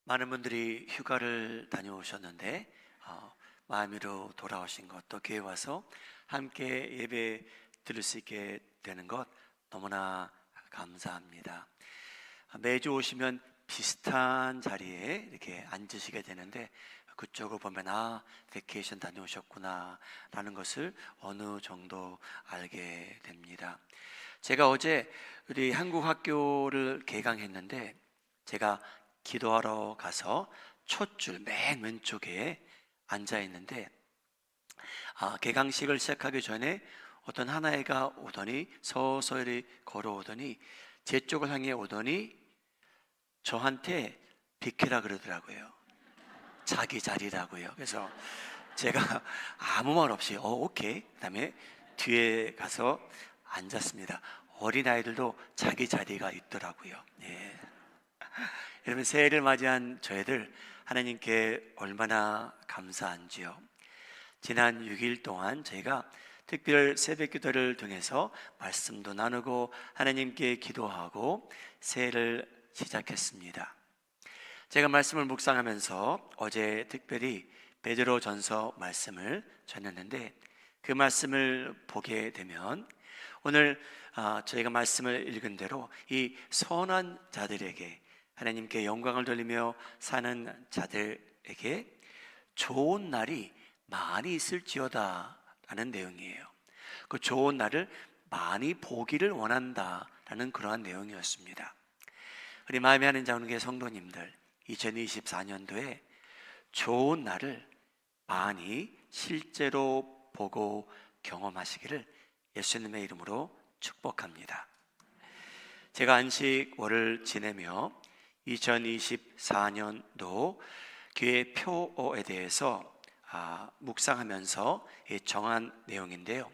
많은 분들이 휴가를 다녀오셨는데 마음으로 돌아오신 것, 또 교회 와서 함께 예배 드릴 수 있게 되는 것 너무나 감사합니다. 매주 오시면 비슷한 자리에 이렇게 앉으시게 되는데, 그쪽을 보면 베케이션 다녀오셨구나 라는 것을 어느 정도 알게 됩니다. 제가 어제 우리 한국 학교를 개강했는데, 제가 기도하러 가서 첫 줄 맨 왼쪽에 앉아 있는데, 개강식을 시작하기 전에 어떤 하나애가 오더니 서서히 걸어오더니 제 쪽을 향해 오더니 저한테 비키라 그러더라고요. 자기 자리라고요. 그래서 제가 아무 말 없이 오케이, 그 다음에 뒤에 가서 앉았습니다. 어린아이들도 자기 자리가 있더라고요. 예. 여러분, 새해를 맞이한 저희들 하나님께 얼마나 감사한지요. 지난 6일 동안 저희가 특별 새벽 기도를 통해서 말씀도 나누고 하나님께 기도하고 새해를 시작했습니다. 제가 말씀을 묵상하면서 어제 특별히 베드로전서 말씀을 전했는데, 그 말씀을 보게 되면 오늘 저희가 말씀을 읽은 대로 이 선한 자들에게, 하나님께 영광을 돌리며 사는 자들에게 좋은 날이 많이 있을지어다 라는 내용이에요. 그 좋은 날을 많이 보기를 원한다 라는 그러한 내용이었습니다. 우리 마음에 하는 자원교회 성도님들, 2024년도에 좋은 날을 많이 실제로 보고 경험하시기를 예수님의 이름으로 축복합니다. 제가 안식월을 지내며 2024년도 교회 표에 대해서 묵상하면서 정한 내용인데요,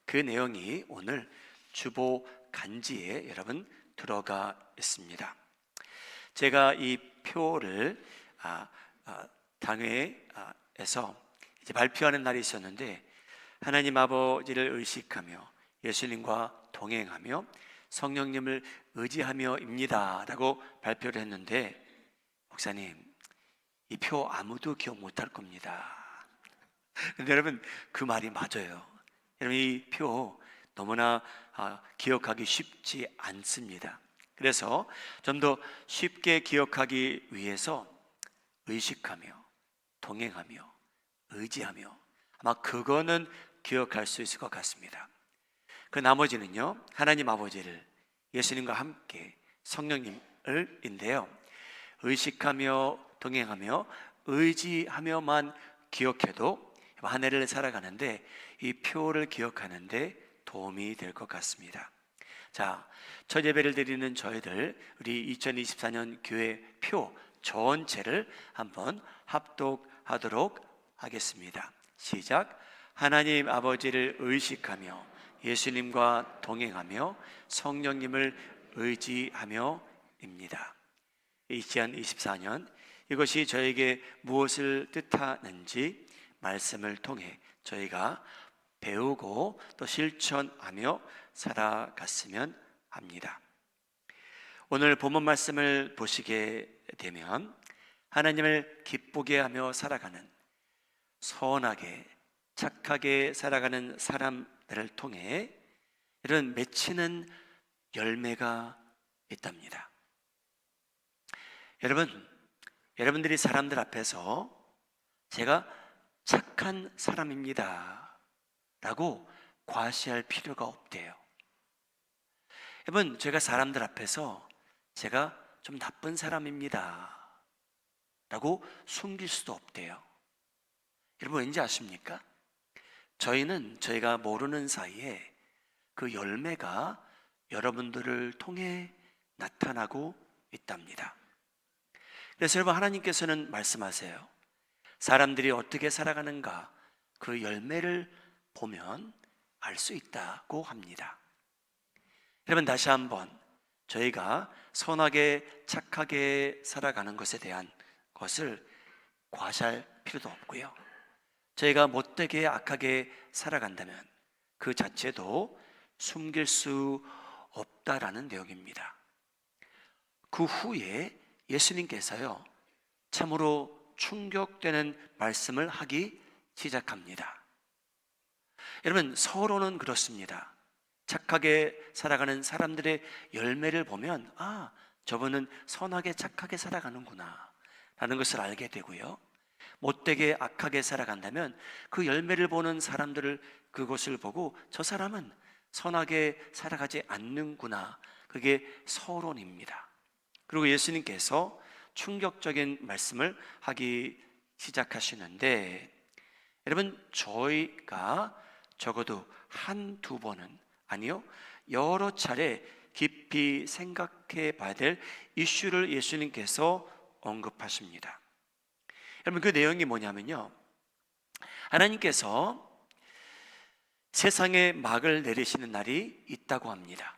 그 내용이 오늘 주보 간지에 여러분 들어가 있습니다. 제가 이 표를 당회에서 이제 발표하는 날이 있었는데, 하나님 아버지를 의식하며 예수님과 동행하며 성령님을 의지하며입니다 라고 발표를 했는데, 목사님, 이 표 아무도 기억 못할 겁니다. 근데 여러분, 그 말이 맞아요. 여러분, 이 표 너무나 기억하기 쉽지 않습니다. 그래서 좀 더 쉽게 기억하기 위해서 의식하며 동행하며 의지하며, 아마 그거는 기억할 수 있을 것 같습니다. 그 나머지는요, 하나님 아버지를, 예수님과 함께 성령님을 인데요, 의식하며 동행하며 의지하며만 기억해도 한 해를 살아가는데 이 표를 기억하는데 도움이 될 것 같습니다. 자, 첫 예배를 드리는 저희들, 우리 2024년 교회 표 전체를 한번 합독하도록 하겠습니다. 시작. 하나님 아버지를 의식하며 예수님과 동행하며 성령님을 의지하며입니다. 2024년 이것이 저에게 무엇을 뜻하는지 말씀을 통해 저희가 배우고 또 실천하며 살아갔으면 합니다. 오늘 본문 말씀을 보시게 되면 하나님을 기쁘게 하며 살아가는, 선하게 착하게 살아가는 사람들을 통해 이런 맺히는 열매가 있답니다. 여러분들이 사람들 앞에서 제가 착한 사람입니다 라고 과시할 필요가 없대요. 여러분, 제가 사람들 앞에서 제가 좀 나쁜 사람입니다 라고 숨길 수도 없대요. 여러분, 왠지 아십니까? 저희가 모르는 사이에 그 열매가 여러분들을 통해 나타나고 있답니다. 그래서 여러분, 하나님께서는 말씀하세요. 사람들이 어떻게 살아가는가, 그 열매를 보면 알 수 있다고 합니다. 여러분, 다시 한번 저희가 선하게 착하게 살아가는 것에 대한 것을 과시할 필요도 없고요, 저희가 못되게 악하게 살아간다면 그 자체도 숨길 수 없다라는 내용입니다. 그 후에 예수님께서요, 참으로 충격되는 말씀을 하기 시작합니다. 여러분, 서로는 그렇습니다. 착하게 살아가는 사람들의 열매를 보면 저분은 선하게 착하게 살아가는구나 라는 것을 알게 되고요, 못되게 악하게 살아간다면 그 열매를 보는 사람들을 그것을 보고 저 사람은 선하게 살아가지 않는구나, 그게 서론입니다. 그리고 예수님께서 충격적인 말씀을 하기 시작하시는데, 여러분, 저희가 적어도 한두 번은, 아니요, 여러 차례 깊이 생각해 봐야 될 이슈를 예수님께서 언급하십니다. 여러분, 그 내용이 뭐냐면요, 하나님께서 세상에 막을 내리시는 날이 있다고 합니다.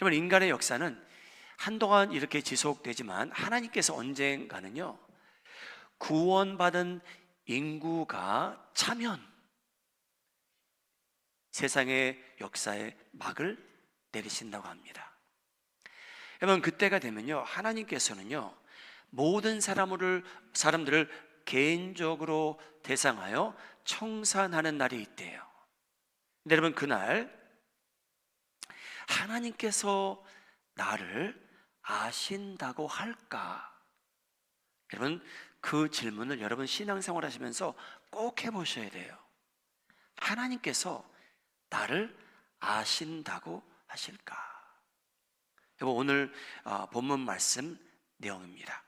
여러분, 인간의 역사는 한동안 이렇게 지속되지만 하나님께서 언젠가는요, 구원받은 인구가 차면 세상의 역사에 막을 내리신다고 합니다. 여러분, 그때가 되면요, 하나님께서는요, 모든 사람들을 개인적으로 대상하여 청산하는 날이 있대요. 근데 여러분, 그날 하나님께서 나를 아신다고 할까? 여러분, 그 질문을 여러분 신앙생활 하시면서 꼭 해보셔야 돼요. 하나님께서 나를 아신다고 하실까? 여러분, 오늘 본문 말씀 내용입니다.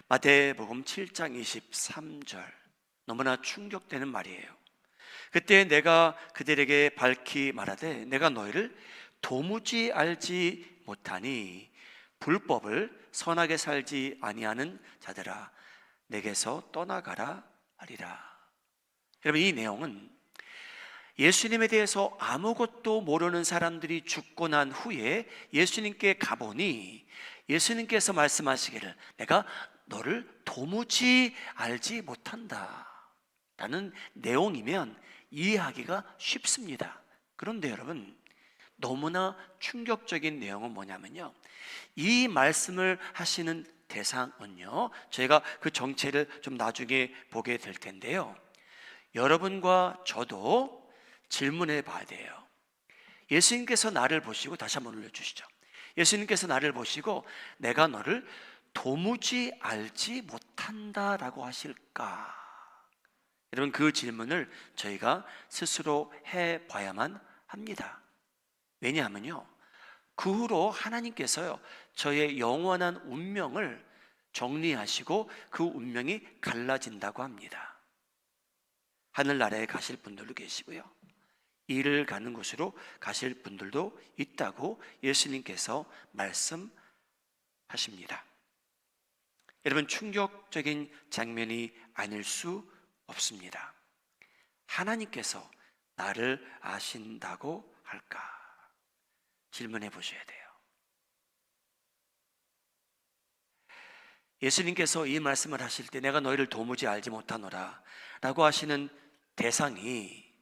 마태복음 7장 23절, 너무나 충격되는 말이에요. 그때 내가 그들에게 밝히 말하되 내가 너희를 도무지 알지 못하니 불법을 선하게 살지 아니하는 자들아, 내게서 떠나가라 하리라. 여러분, 이 내용은 예수님에 대해서 아무것도 모르는 사람들이 죽고 난 후에 예수님께 가보니 예수님께서 말씀하시기를 내가 너를 도무지 알지 못한다 라는 내용이면 이해하기가 쉽습니다. 그런데 여러분, 너무나 충격적인 내용은 뭐냐면요, 이 말씀을 하시는 대상은요, 저희가 그 정체를 좀 나중에 보게 될 텐데요, 여러분과 저도 질문해 봐야 돼요. 예수님께서 나를 보시고, 다시 한번 올려주시죠. 예수님께서 나를 보시고 내가 너를 도무지 알지 못한다라고 하실까? 여러분, 그 질문을 저희가 스스로 해봐야만 합니다. 왜냐하면요, 그 후로 하나님께서요, 저의 영원한 운명을 정리하시고 그 운명이 갈라진다고 합니다. 하늘나라에 가실 분들도 계시고요, 일을 가는 곳으로 가실 분들도 있다고 예수님께서 말씀하십니다. 여러분, 충격적인 장면이 아닐 수 없습니다. 하나님께서 나를 아신다고 할까? 질문해 보셔야 돼요. 예수님께서 이 말씀을 하실 때 내가 너희를 도무지 알지 못하노라 라고 하시는 대상이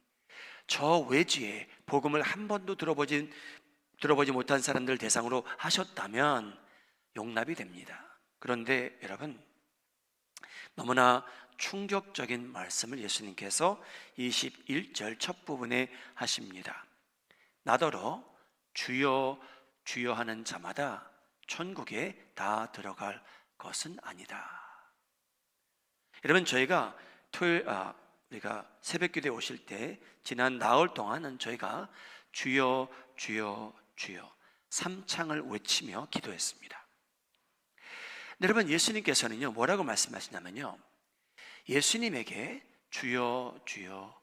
저 외지에 복음을 한 번도 들어보지 못한 사람들 대상으로 하셨다면 용납이 됩니다. 그런데 여러분, 너무나 충격적인 말씀을 예수님께서 21절 첫 부분에 하십니다. 나더러 주여 주여 하는 자마다 천국에 다 들어갈 것은 아니다. 여러분, 저희가 우리가 새벽기도에 오실 때 지난 나흘 동안은 저희가 주여 주여 주여 삼창을 외치며 기도했습니다. 여러분, 예수님께서는요, 뭐라고 말씀하시냐면요, 예수님에게 주여 주여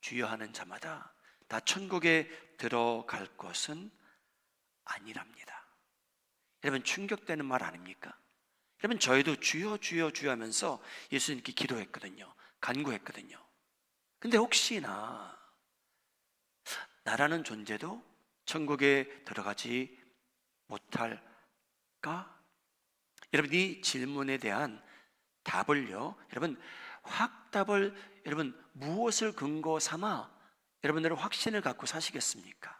주여 하는 자마다 다 천국에 들어갈 것은 아니랍니다. 여러분, 충격되는 말 아닙니까? 여러분, 저희도 주여 주여 주여 하면서 예수님께 기도했거든요, 간구했거든요. 근데 혹시나 나라는 존재도 천국에 들어가지 못할까? 여러분, 이 질문에 대한 답을요, 여러분, 확답을 여러분 무엇을 근거 삼아 여러분들은 확신을 갖고 사시겠습니까?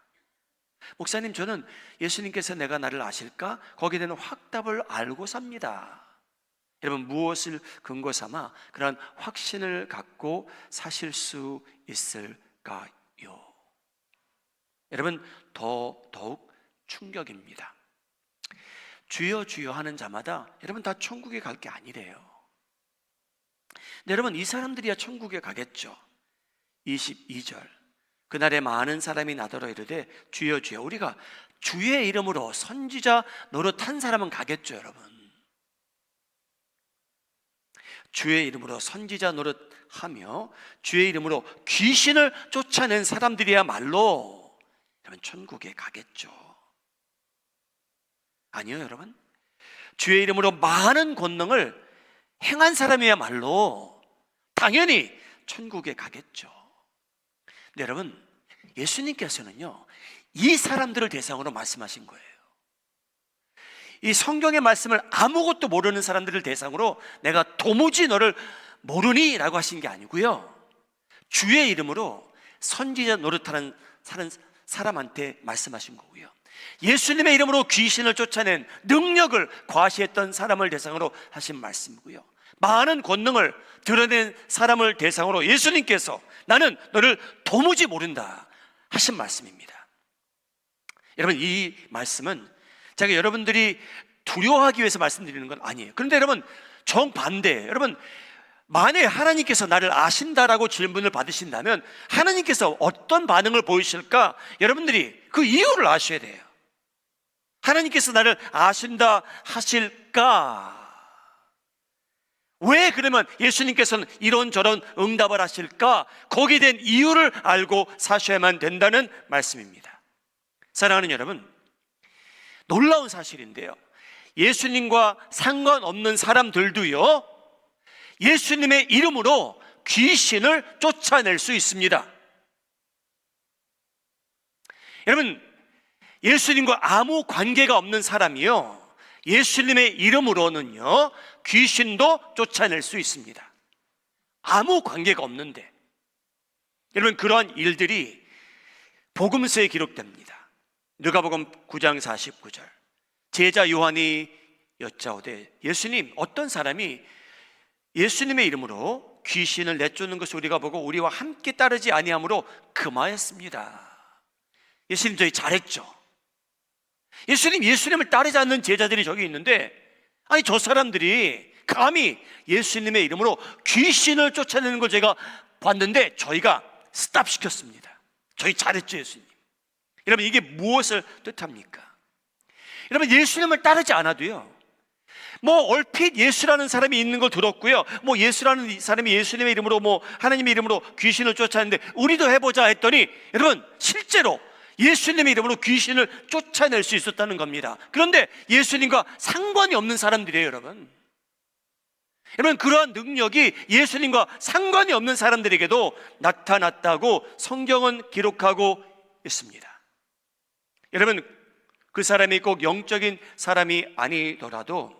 목사님, 저는 예수님께서 내가 나를 아실까? 거기에 대한 확답을 알고 삽니다. 여러분, 무엇을 근거 삼아 그런 확신을 갖고 사실 수 있을까요? 여러분, 더욱 충격입니다. 주여 주여 하는 자마다 여러분 다 천국에 갈 게 아니래요. 근데 여러분, 이 사람들이야 천국에 가겠죠. 22절, 그날에 많은 사람이 나더러 이르되 주여 주여, 우리가 주의 이름으로 선지자 노릇한 사람은 가겠죠. 여러분, 주의 이름으로 선지자 노릇하며 주의 이름으로 귀신을 쫓아낸 사람들이야말로 여러분 천국에 가겠죠. 아니요, 여러분, 주의 이름으로 많은 권능을 행한 사람이야말로 당연히 천국에 가겠죠. 근데 여러분, 예수님께서는요 이 사람들을 대상으로 말씀하신 거예요. 이 성경의 말씀을 아무것도 모르는 사람들을 대상으로 내가 도무지 너를 모르니 라고 하신 게 아니고요, 주의 이름으로 선지자 노릇하는 사람한테 말씀하신 거고요, 예수님의 이름으로 귀신을 쫓아낸 능력을 과시했던 사람을 대상으로 하신 말씀이고요, 많은 권능을 드러낸 사람을 대상으로 예수님께서 나는 너를 도무지 모른다 하신 말씀입니다. 여러분, 이 말씀은 제가 여러분들이 두려워하기 위해서 말씀드리는 건 아니에요. 그런데 여러분, 정반대, 여러분, 만약에 하나님께서 나를 아신다라고 질문을 받으신다면 하나님께서 어떤 반응을 보이실까? 여러분들이 그 이유를 아셔야 돼요. 하나님께서 나를 아신다 하실까? 왜 그러면 예수님께서는 이런저런 응답을 하실까? 거기에 대한 이유를 알고 사셔야만 된다는 말씀입니다. 사랑하는 여러분, 놀라운 사실인데요, 예수님과 상관없는 사람들도요 예수님의 이름으로 귀신을 쫓아낼 수 있습니다. 여러분, 예수님과 아무 관계가 없는 사람이요 예수님의 이름으로는요 귀신도 쫓아낼 수 있습니다. 아무 관계가 없는데. 여러분, 그러한 일들이 복음서에 기록됩니다. 누가복음 9장 49절, 제자 요한이 여짜오되 예수님, 어떤 사람이 예수님의 이름으로 귀신을 내쫓는 것을 우리가 보고 우리와 함께 따르지 아니하므로 금하였습니다. 예수님, 저희 잘했죠. 예수님을 따르지 않는 제자들이 저기 있는데, 아니 저 사람들이 감히 예수님의 이름으로 귀신을 쫓아내는 걸 제가 봤는데 저희가 스탑 시켰습니다. 저희 잘했죠, 예수님. 여러분, 이게 무엇을 뜻합니까? 여러분, 예수님을 따르지 않아도요, 뭐 얼핏 예수라는 사람이 있는 걸 들었고요, 뭐 예수라는 사람이 예수님의 이름으로 뭐 하나님의 이름으로 귀신을 쫓아내는데 우리도 해보자 했더니 여러분, 실제로 예수님의 이름으로 귀신을 쫓아낼 수 있었다는 겁니다. 그런데 예수님과 상관이 없는 사람들이에요. 여러분, 그러한 능력이 예수님과 상관이 없는 사람들에게도 나타났다고 성경은 기록하고 있습니다. 여러분, 그 사람이 꼭 영적인 사람이 아니더라도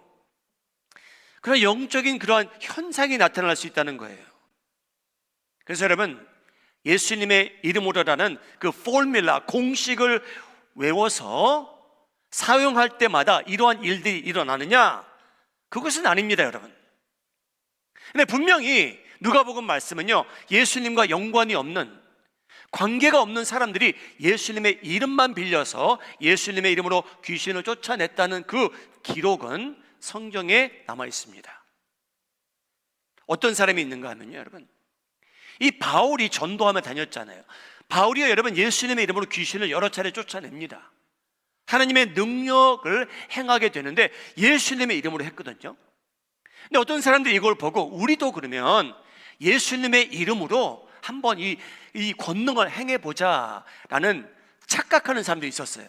그런 영적인 그러한 현상이 나타날 수 있다는 거예요. 그래서 여러분, 예수님의 이름으로라는 그 포뮬라, 공식을 외워서 사용할 때마다 이러한 일들이 일어나느냐? 그것은 아닙니다, 여러분. 근데 분명히 누가복음 말씀은요, 예수님과 연관이 없는, 관계가 없는 사람들이 예수님의 이름만 빌려서 예수님의 이름으로 귀신을 쫓아냈다는 그 기록은 성경에 남아 있습니다. 어떤 사람이 있는가 하면요, 여러분, 이 바울이 전도하며 다녔잖아요. 바울이요, 여러분, 예수님의 이름으로 귀신을 여러 차례 쫓아냅니다. 하나님의 능력을 행하게 되는데 예수님의 이름으로 했거든요. 근데 어떤 사람들이 이걸 보고 우리도 그러면 예수님의 이름으로 한번 이 권능을 행해보자 라는 착각하는 사람들이 있었어요.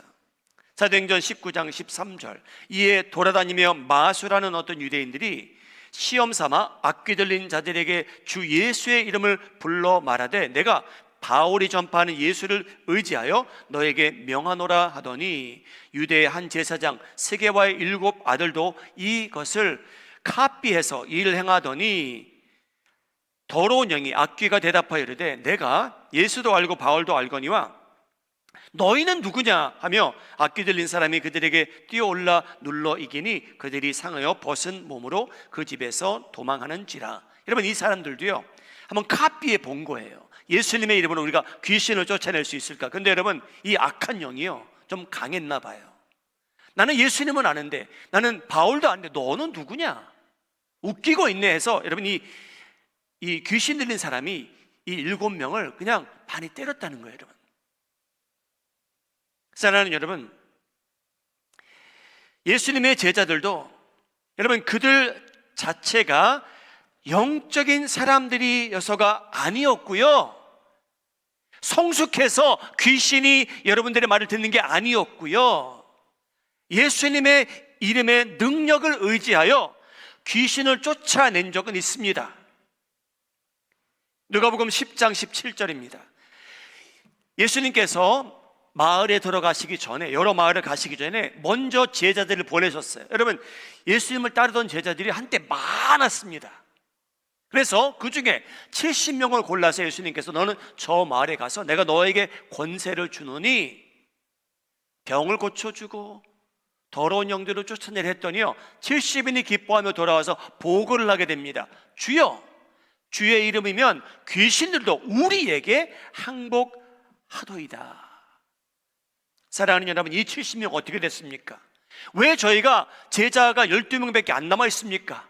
사도행전 19장 13절, 이에 돌아다니며 마수라는 어떤 유대인들이 시험 삼아 악귀 들린 자들에게 주 예수의 이름을 불러 말하되 내가 바울이 전파하는 예수를 의지하여 너에게 명하노라 하더니 유대의 한 제사장 스게와의 7 아들도 이것을 카피해서 일을 행하더니 더러운 영이 악귀가 대답하여 이르되 내가 예수도 알고 바울도 알거니와 너희는 누구냐 하며 악기 들린 사람이 그들에게 뛰어올라 눌러 이기니 그들이 상하여 벗은 몸으로 그 집에서 도망하는지라. 여러분, 이 사람들도요 한번 카피해 본 거예요. 예수님의 이름으로 우리가 귀신을 쫓아낼 수 있을까? 근데 여러분, 이 악한 영이요 좀 강했나 봐요. 나는 예수님은 아는데, 나는 바울도 아는데 너는 누구냐? 웃기고 있네 해서 여러분, 이 귀신 들린 사람이 이 7명을 그냥 반이 때렸다는 거예요. 여러분, 사랑하는 여러분, 예수님의 제자들도 여러분 그들 자체가 영적인 사람들이어서가 아니었고요, 성숙해서 귀신이 여러분들의 말을 듣는 게 아니었고요, 예수님의 이름의 능력을 의지하여 귀신을 쫓아낸 적은 있습니다. 누가복음 10장 17절입니다. 예수님께서 마을에 들어가시기 전에, 여러 마을을 가시기 전에 먼저 제자들을 보내셨어요. 여러분, 예수님을 따르던 제자들이 한때 많았습니다. 그래서 그 중에 70명을 골라서 예수님께서 너는 저 마을에 가서 내가 너에게 권세를 주노니 병을 고쳐주고 더러운 영들을 쫓아내려 했더니요 70인이 기뻐하며 돌아와서 보고를 하게 됩니다. 주여, 주의 이름이면 귀신들도 우리에게 항복하도이다. 사랑하는 여러분, 이 70명 어떻게 됐습니까? 왜 저희가 제자가 12명밖에 안 남아 있습니까?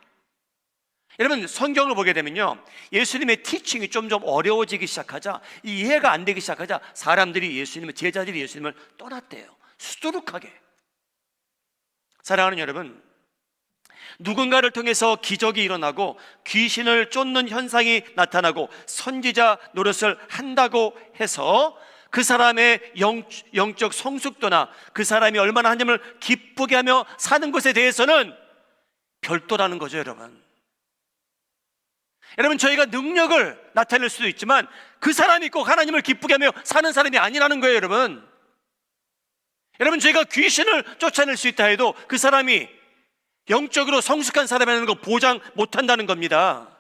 여러분, 성경을 보게 되면요 예수님의 티칭이 점점 어려워지기 시작하자, 이해가 안 되기 시작하자 사람들이 제자들이 예수님을 떠났대요. 수두룩하게. 사랑하는 여러분, 누군가를 통해서 기적이 일어나고 귀신을 쫓는 현상이 나타나고 선지자 노릇을 한다고 해서 그 사람의 영적 성숙도나 그 사람이 얼마나 하나님을 기쁘게 하며 사는 것에 대해서는 별도라는 거죠. 여러분, 저희가 능력을 나타낼 수도 있지만 그 사람이 꼭 하나님을 기쁘게 하며 사는 사람이 아니라는 거예요. 여러분, 저희가 귀신을 쫓아낼 수 있다 해도 그 사람이 영적으로 성숙한 사람이라는 거 보장 못한다는 겁니다.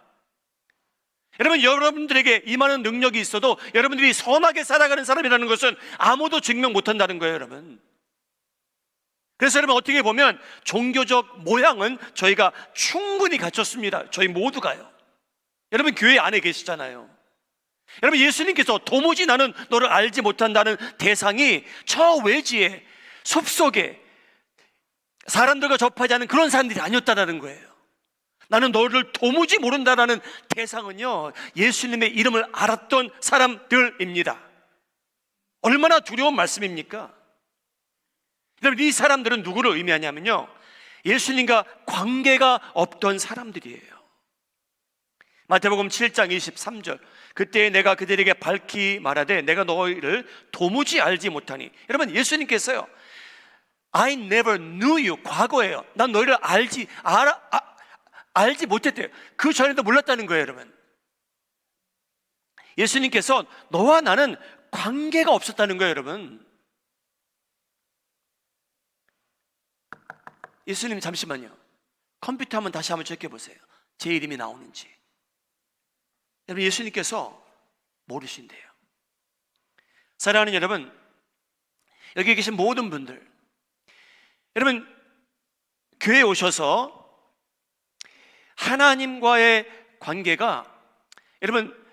여러분, 여러분들에게 임하는 능력이 있어도 여러분들이 선하게 살아가는 사람이라는 것은 아무도 증명 못한다는 거예요. 그래서 여러분, 어떻게 보면 종교적 모양은 저희가 충분히 갖췄습니다. 저희 모두가요. 여러분, 교회 안에 계시잖아요. 여러분, 예수님께서 도무지 나는 너를 알지 못한다는 대상이 저 외지에 숲속에 사람들과 접하지 않은 그런 사람들이 아니었다는 거예요. 나는 너를 도무지 모른다라는 대상은요 예수님의 이름을 알았던 사람들입니다. 얼마나 두려운 말씀입니까? 여러분, 이 사람들은 누구를 의미하냐면요 예수님과 관계가 없던 사람들이에요. 마태복음 7장 23절, 그때 내가 그들에게 밝히 말하되 내가 너희를 도무지 알지 못하니. 여러분, 예수님께서요 I never knew you, 과거예요. 난 너희를 알지 못했대요. 그 전에도 몰랐다는 거예요. 여러분, 예수님께서 너와 나는 관계가 없었다는 거예요. 여러분, 예수님 잠시만요, 컴퓨터 한번 다시 한번 체크해 보세요. 제 이름이 나오는지. 여러분, 예수님께서 모르신대요. 사랑하는 여러분, 여기 계신 모든 분들, 여러분, 교회에 오셔서 하나님과의 관계가, 여러분,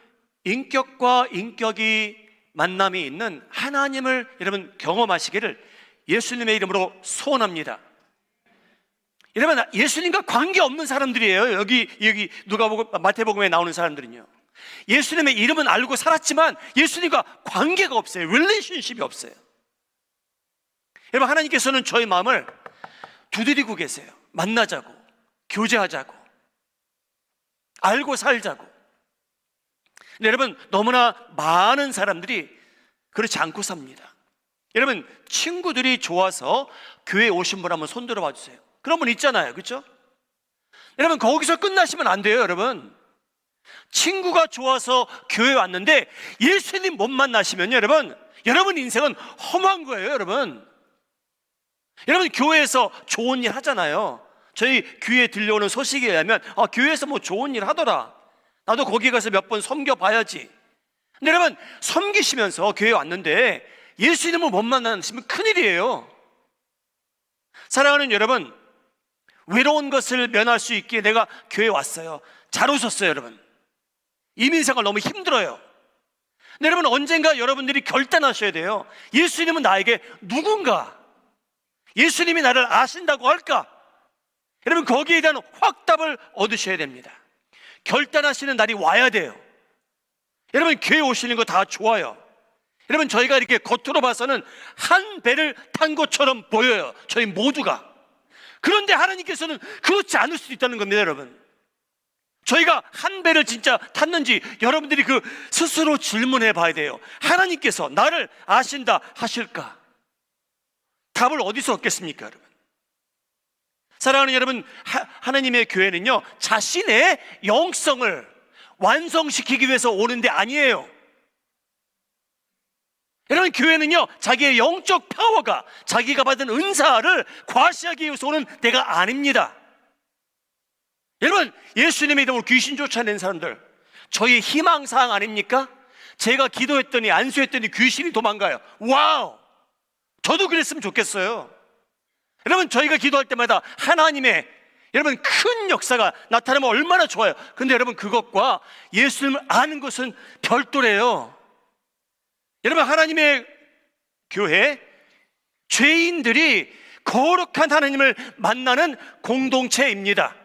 인격과 인격이 만남이 있는 하나님을 여러분 경험하시기를 예수님의 이름으로 소원합니다. 여러분, 예수님과 관계 없는 사람들이에요. 여기 누가복음, 마태복음에 나오는 사람들은요 예수님의 이름은 알고 살았지만 예수님과 관계가 없어요. 릴레이션십이 없어요. 여러분, 하나님께서는 저희 마음을 두드리고 계세요. 만나자고, 교제하자고, 알고 살자고. 근데 여러분, 너무나 많은 사람들이 그렇지 않고 삽니다. 여러분, 친구들이 좋아서 교회에 오신 분 한번 손 들어봐 주세요. 그런 분 있잖아요, 그렇죠? 여러분, 거기서 끝나시면 안 돼요. 친구가 좋아서 교회에 왔는데 예수님 못 만나시면요 여러분 인생은 험한 거예요. 여러분, 교회에서 좋은 일 하잖아요. 저희 귀에 들려오는 소식에 의하면 교회에서 뭐 좋은 일 하더라, 나도 거기 가서 몇 번 섬겨봐야지. 근데 여러분, 섬기시면서 교회에 왔는데 예수님을 못 만나시면 큰일이에요. 사랑하는 여러분, 외로운 것을 면할 수 있기에 내가 교회에 왔어요. 잘 오셨어요, 여러분. 이민생활 너무 힘들어요. 근데 여러분, 언젠가 여러분들이 결단하셔야 돼요. 예수님은 나에게 누군가? 예수님이 나를 아신다고 할까? 여러분, 거기에 대한 확답을 얻으셔야 됩니다. 결단하시는 날이 와야 돼요. 여러분, 교회 오시는 거 다 좋아요. 여러분, 저희가 이렇게 겉으로 봐서는 한 배를 탄 것처럼 보여요, 저희 모두가. 그런데 하나님께서는 그렇지 않을 수도 있다는 겁니다, 여러분. 저희가 한 배를 진짜 탔는지 여러분들이 그 스스로 질문해 봐야 돼요. 하나님께서 나를 아신다 하실까? 답을 어디서 얻겠습니까, 여러분? 사랑하는 여러분, 하나님의 교회는요, 자신의 영성을 완성시키기 위해서 오는 데 아니에요. 여러분, 교회는요, 자기의 영적 파워가, 자기가 받은 은사를 과시하기 위해서 오는 데가 아닙니다. 여러분, 예수님의 이름으로 귀신 쫓아낸 사람들, 저희의 희망사항 아닙니까? 제가 기도했더니, 안수했더니 귀신이 도망가요. 와우! 저도 그랬으면 좋겠어요. 여러분, 저희가 기도할 때마다 하나님의 여러분 큰 역사가 나타나면 얼마나 좋아요. 근데 여러분, 그것과 예수님을 아는 것은 별도래요. 여러분, 하나님의 교회, 죄인들이 거룩한 하나님을 만나는 공동체입니다.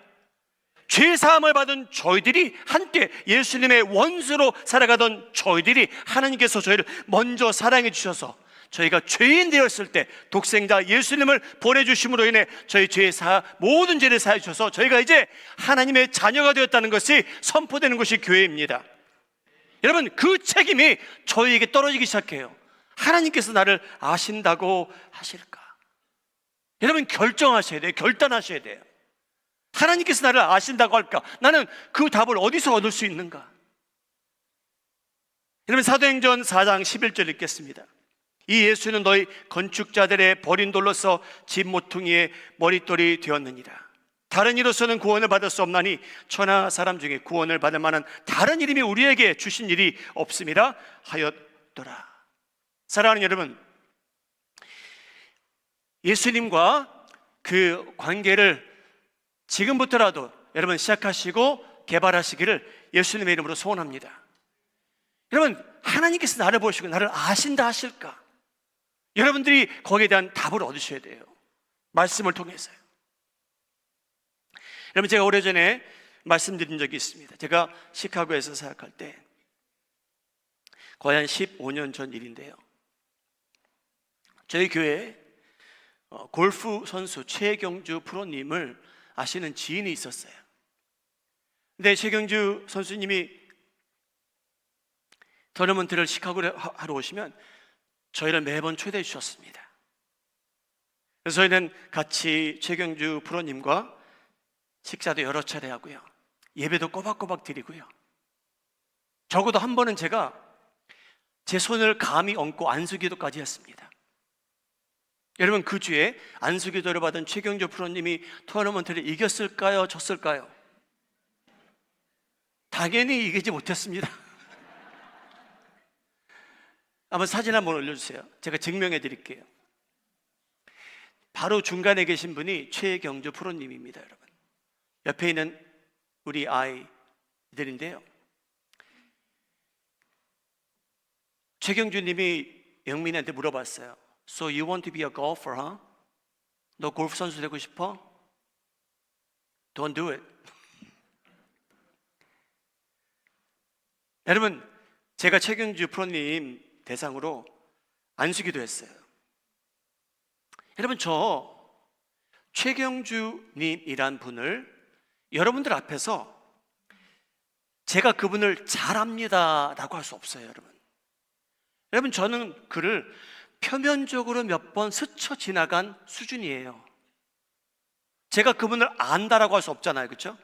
죄사함을 받은 저희들이 한때 예수님의 원수로 살아가던 저희들이 하나님께서 저희를 먼저 사랑해 주셔서 저희가 죄인 되었을 때 독생자 예수님을 보내주심으로 인해 저희 모든 죄를 사해 주셔서 저희가 이제 하나님의 자녀가 되었다는 것이 선포되는 것이 교회입니다. 여러분, 그 책임이 저희에게 떨어지기 시작해요. 하나님께서 나를 아신다고 하실까? 여러분, 결정하셔야 돼요. 결단하셔야 돼요. 하나님께서 나를 아신다고 할까? 나는 그 답을 어디서 얻을 수 있는가? 여러분, 사도행전 4장 11절 읽겠습니다. 이 예수는 너희 건축자들의 버린 돌로서 집 모퉁이의 머릿돌이 되었느니라. 다른 이로서는 구원을 받을 수 없나니 천하 사람 중에 구원을 받을 만한 다른 이름이 우리에게 주신 일이 없음이라 하였더라. 사랑하는 여러분, 예수님과 그 관계를 지금부터라도 여러분 시작하시고 개발하시기를 예수님의 이름으로 소원합니다. 여러분, 하나님께서 나를 보시고 나를 아신다 하실까? 여러분들이 거기에 대한 답을 얻으셔야 돼요. 말씀을 통해서요. 여러분, 제가 오래전에 말씀드린 적이 있습니다. 제가 시카고에서 사역할 때 거의 한 15년 전 일인데요, 저희 교회에 골프 선수 최경주 프로님을 아시는 지인이 있었어요. 근데 최경주 선수님이 토너먼트를 시카고에 하러 오시면 저희를 매번 초대해 주셨습니다. 그래서 저희는 같이 최경주 프로님과 식사도 여러 차례 하고요, 예배도 꼬박꼬박 드리고요, 적어도 한 번은 제가 제 손을 감히 얹고 안수기도까지 했습니다. 여러분, 그 주에 안수기도를 받은 최경주 프로님이 토너먼트를 이겼을까요? 졌을까요? 당연히 이기지 못했습니다. 한번 사진 한번 올려주세요. 제가 증명해 드릴게요. 바로 중간에 계신 분이 최경주 프로님입니다. 여러분, 옆에 있는 우리 아이들인데요, 최경주님이 영민이한테 물어봤어요. So you want to be a golfer, huh? 너 골프 선수 되고 싶어? Don't do it. 여러분, 제가 최경주 프로님 대상으로 안수기도 했어요. 여러분, 저 최경주님이란 분을 여러분들 앞에서 제가 그분을 잘합니다 라고 할 수 없어요. 여러분, 저는 그를 표면적으로 몇 번 스쳐 지나간 수준이에요. 제가 그분을 안다라고 할 수 없잖아요, 그렇죠?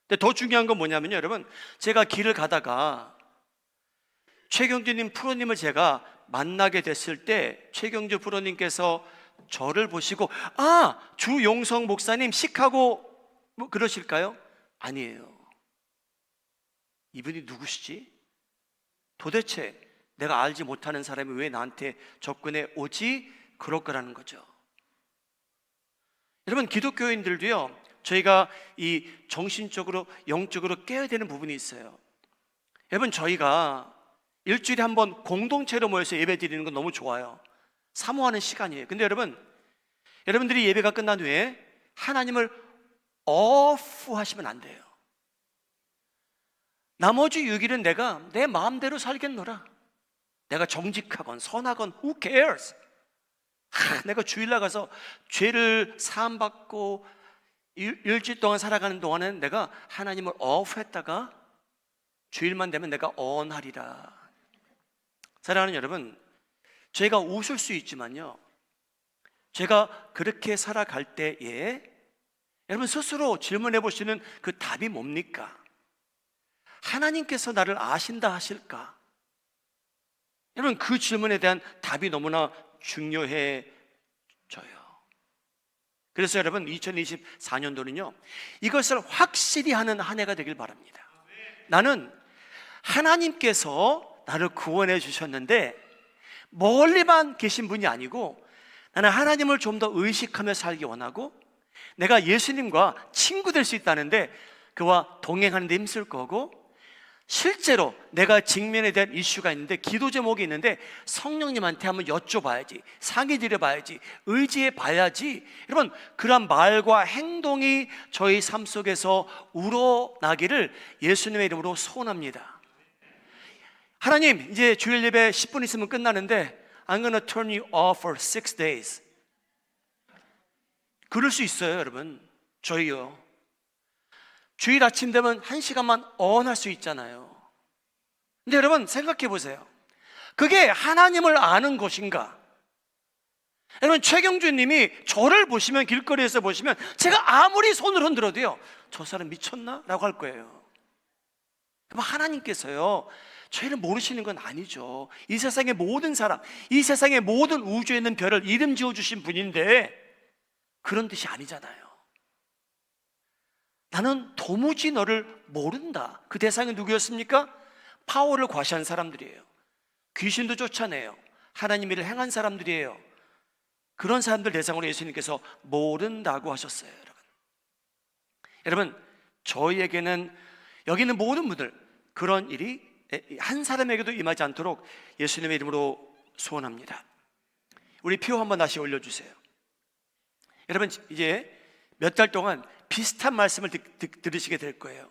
근데 더 중요한 건 뭐냐면요, 여러분, 제가 길을 가다가 최경주님 프로님을 제가 만나게 됐을 때 최경주 프로님께서 저를 보시고 주용성 목사님 시카고 뭐 그러실까요? 아니에요. 이분이 누구시지? 도대체 내가 알지 못하는 사람이 왜 나한테 접근해 오지? 그럴 거라는 거죠. 여러분, 기독교인들도요, 저희가 이 정신적으로 영적으로 깨어야 되는 부분이 있어요. 여러분, 저희가 일주일에 한 번 공동체로 모여서 예배 드리는 건 너무 좋아요. 사모하는 시간이에요. 근데 여러분들이 예배가 끝난 후에 하나님을 off 하시면 안 돼요. 나머지 6일은 내가 내 마음대로 살겠노라. 내가 정직하건 선하건 who cares? 내가 주일 나가서 죄를 사함받고 일주일 동안 살아가는 동안은 내가 하나님을 off 했다가 주일만 되면 내가 on 하리라. 사랑하는 여러분, 제가 웃을 수 있지만요, 제가 그렇게 살아갈 때에 여러분 스스로 질문해 보시는 그 답이 뭡니까? 하나님께서 나를 아신다 하실까? 여러분, 그 질문에 대한 답이 너무나 중요해져요. 그래서 여러분, 2024년도는요 이것을 확실히 하는 한 해가 되길 바랍니다. 나는 하나님께서 나를 구원해 주셨는데 멀리만 계신 분이 아니고, 나는 하나님을 좀 더 의식하며 살기 원하고, 내가 예수님과 친구 될 수 있다는데 그와 동행하는 데 힘쓸 거고, 실제로 내가 직면에 대한 이슈가 있는데, 기도 제목이 있는데 성령님한테 한번 여쭤봐야지, 상의 드려봐야지, 의지해 봐야지. 여러분, 그런 말과 행동이 저희 삶 속에서 우러나기를 예수님의 이름으로 소원합니다. 하나님, 이제 주일 예배 10분 있으면 끝나는데 I'm gonna turn you off for 6 days. 그럴 수 있어요. 여러분, 저희요, 주일 아침 되면 1시간만 on 할 수 있잖아요. 근데 여러분 생각해 보세요. 그게 하나님을 아는 것인가? 여러분, 최경주님이 저를 보시면, 길거리에서 보시면 제가 아무리 손을 흔들어도요, 저 사람 미쳤나? 라고 할 거예요. 그럼 하나님께서요 저희를 모르시는 건 아니죠. 이 세상의 모든 사람, 이 세상의 모든 우주에 있는 별을 이름 지어주신 분인데 그런 뜻이 아니잖아요. 나는 도무지 너를 모른다. 그 대상이 누구였습니까? 파워를 과시한 사람들이에요. 귀신도 쫓아내요. 하나님 일을 행한 사람들이에요. 그런 사람들 대상으로 예수님께서 모른다고 하셨어요. 여러분, 저희에게는, 여기 있는 모든 분들, 그런 일이 한 사람에게도 임하지 않도록 예수님의 이름으로 소원합니다. 우리 표 한번 다시 올려주세요. 여러분, 이제 몇 달 동안 비슷한 말씀을 들으시게 될 거예요.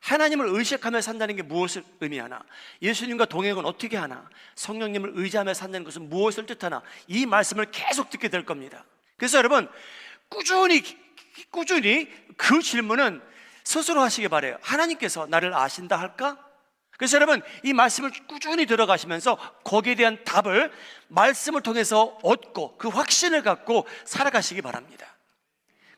하나님을 의식하며 산다는 게 무엇을 의미하나? 예수님과 동행은 어떻게 하나? 성령님을 의지하며 산다는 것은 무엇을 뜻하나? 이 말씀을 계속 듣게 될 겁니다. 그래서 여러분, 꾸준히 그 질문은 스스로 하시기 바라요. 하나님께서 나를 아신다 할까? 그래서 여러분, 이 말씀을 꾸준히 들어가시면서 거기에 대한 답을 말씀을 통해서 얻고 그 확신을 갖고 살아가시기 바랍니다.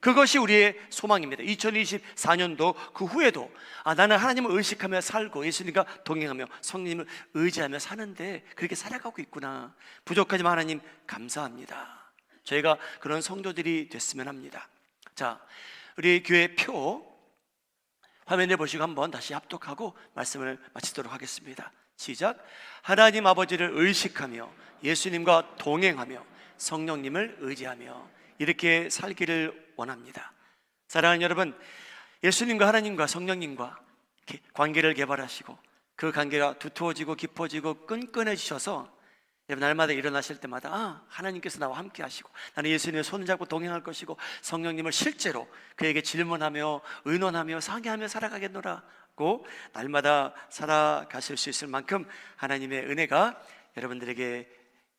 그것이 우리의 소망입니다. 2024년도 그 후에도 나는 하나님을 의식하며 살고 예수님과 동행하며 성령님을 의지하며 사는데 그렇게 살아가고 있구나. 부족하지만 하나님 감사합니다. 저희가 그런 성도들이 됐으면 합니다. 자, 우리 교회 표 화면에 보시고 한번 다시 합독하고 말씀을 마치도록 하겠습니다. 시작. 하나님 아버지를 의식하며 예수님과 동행하며 성령님을 의지하며 이렇게 살기를 원합니다. 사랑하는 여러분, 예수님과 하나님과 성령님과 관계를 개발하시고 그 관계가 두터워지고 깊어지고 끈끈해지셔서 여러분, 날마다 일어나실 때마다 하나님께서 나와 함께 하시고 나는 예수님의 손을 잡고 동행할 것이고 성령님을 실제로 그에게 질문하며 의논하며 상의하며 살아가겠노라고 날마다 살아가실 수 있을 만큼 하나님의 은혜가 여러분들에게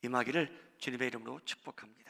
임하기를 주님의 이름으로 축복합니다.